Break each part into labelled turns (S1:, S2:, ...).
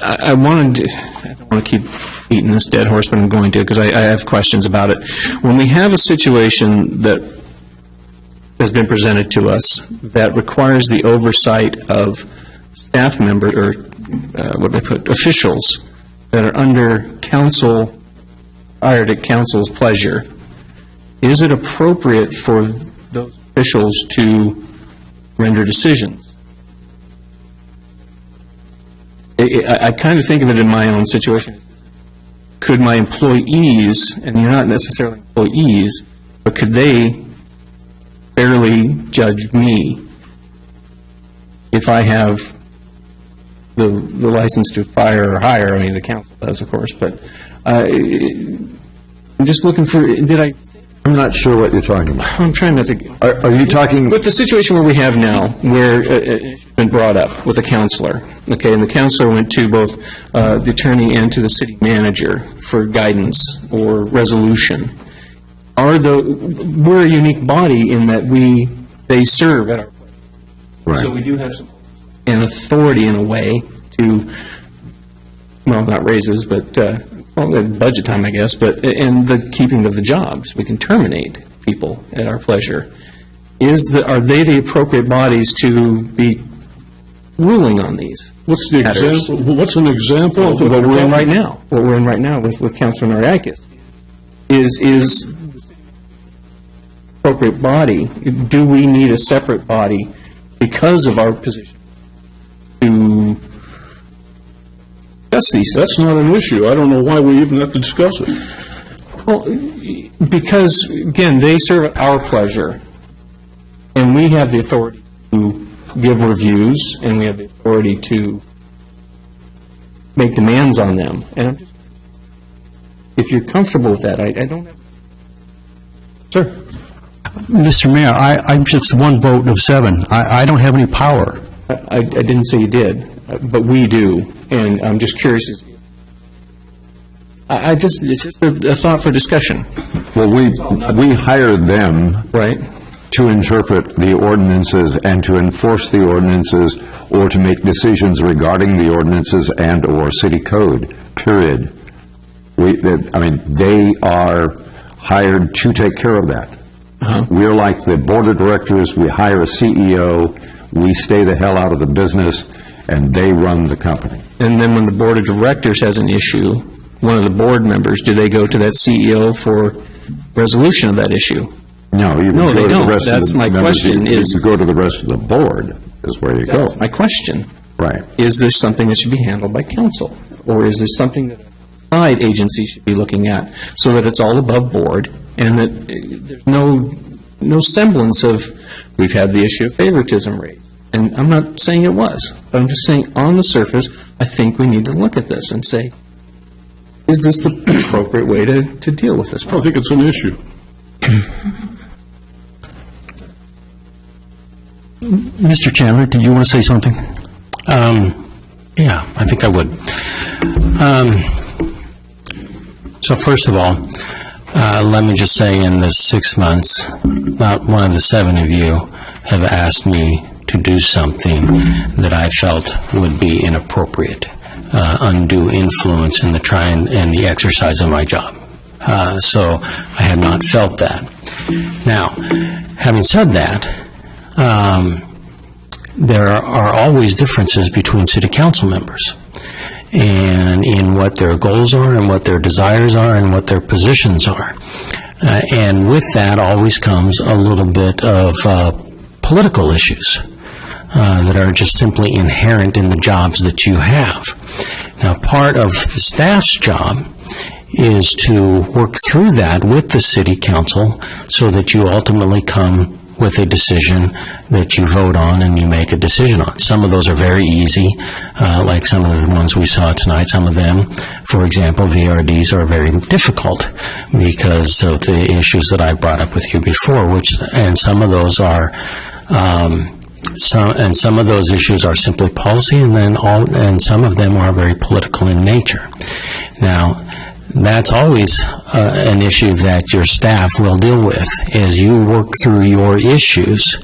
S1: I don't want to keep beating this dead horse, but I'm going to, because I have questions about it. When we have a situation that has been presented to us that requires the oversight of staff members, or officials that are under council, hired at council's pleasure, is it appropriate for those officials to render decisions? I kind of think of it in my own situation. Could my employees, and you're not necessarily employees, but could they fairly judge me if I have the license to fire or hire? I mean, the council does, of course, but I'm just looking for,
S2: I'm not sure what you're talking about.
S1: I'm trying not to.
S2: Are you talking?
S1: With the situation where we have now, where it's been brought up with a councilor, okay, and the councilor went to both the attorney and to the city manager for guidance or resolution. We're a unique body in that they serve at our place.
S2: Right.
S1: So we do have an authority in a way to, well, not raises, but budget time, I guess, and the keeping of the jobs. We can terminate people at our pleasure. Are they the appropriate bodies to be ruling on these?
S3: What's the example? What's an example of
S1: what we're in right now? What we're in right now with Councilor Noreikis is the appropriate body. Do we need a separate body because of our position to discuss these?
S3: That's not an issue. I don't know why we even have to discuss it.
S1: Well, because, again, they serve at our pleasure, and we have the authority to give reviews, and we have the authority to make demands on them. And if you're comfortable with that, I don't have... Sir?
S4: Mr. Mayor, I'm just one vote of 7. I don't have any power.
S1: I didn't say you did, but we do, and I'm just curious. It's just a thought for discussion.
S2: Well, we hire them,
S1: right,
S2: to interpret the ordinances and to enforce the ordinances, or to make decisions regarding the ordinances and or city code, period. They are hired to take care of that. We're like the board of directors. We hire a CEO, we stay the hell out of the business, and they run the company.
S1: And then when the board of directors has an issue, one of the board members, do they go to that CEO for resolution of that issue?
S2: No,
S1: they don't. That's my question.
S2: You go to the rest of the board is where you go.
S1: That's my question.
S2: Right.
S1: Is this something that should be handled by council? Or is this something that a side agency should be looking at so that it's all above board and that there's no semblance of, we've had the issue of favoritism raised. And I'm not saying it was, but I'm just saying on the surface, I think we need to look at this and say, is this the appropriate way to deal with this problem?
S3: I think it's an issue.
S4: Mr. Chandler, did you want to say something?
S5: Yeah, I think I would. So first of all, let me just say in the 6 months, not one of the 7 of you have asked me to do something that I felt would be inappropriate, undue influence in the and the exercise of my job. So I have not felt that. Now, having said that, there are always differences between city council members and in what their goals are and what their desires are and what their positions are. And with that always comes a little bit of political issues that are just simply inherent in the jobs that you have. Now, part of the staff's job is to work through that with the city council so that you ultimately come with a decision that you vote on and you make a decision on. Some of those are very easy, like some of the ones we saw tonight. Some of them, for example, VRDs, are very difficult because of the issues that I brought up with you before, and some of those are some of those issues are simply policy, and some of them are very political in nature. Now, that's always an issue that your staff will deal with as you work through your issues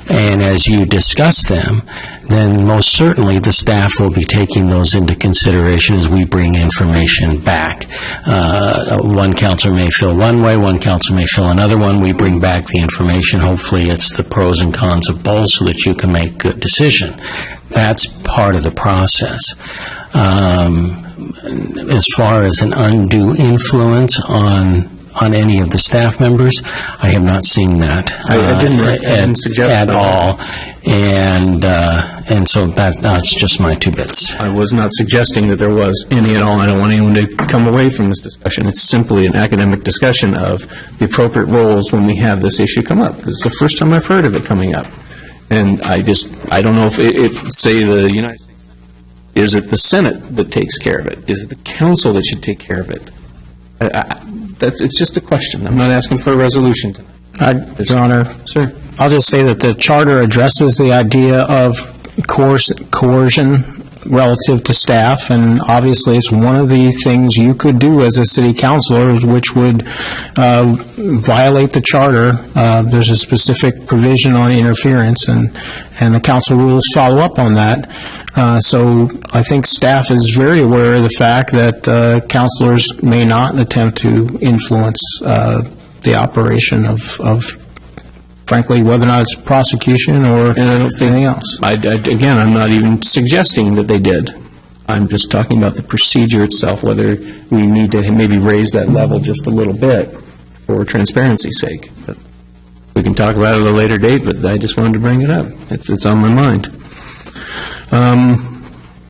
S5: and as you discuss them, then most certainly the staff will be taking those into consideration as we bring information back. One counselor may feel one way, one counselor may feel another one. We bring back the information. Hopefully it's the pros and cons of both so that you can make a good decision. That's part of the process. As far as an undue influence on any of the staff members, I have not seen that.
S1: I didn't suggest
S5: at
S1: that.
S5: all, and so that's just my two bits.
S1: I was not suggesting that there was any at all. I don't want anyone to come away from this discussion. It's simply an academic discussion of the appropriate roles when we have this issue come up. It's the first time I've heard of it coming up. And I don't know if say the United States, is it the Senate that takes care of it? Is it the council that should take care of it? It's just a question. I'm not asking for a resolution tonight.
S6: Your Honor,
S1: Sir.
S6: I'll just say that the charter addresses the idea of coercion relative to staff, and obviously it's one of the things you could do as a city councilor, which would violate the charter. There's a specific provision on interference, and the council rules follow up on that. So I think staff is very aware of the fact that councilors may not attempt to influence the operation of frankly, whether or not it's prosecution or anything else.
S1: Again, I'm not even suggesting that they did. I'm just talking about the procedure itself, whether we need to maybe raise that level just a little bit for transparency's sake. But we can talk about it at a later date, but I just wanted to bring it up. It's on my mind.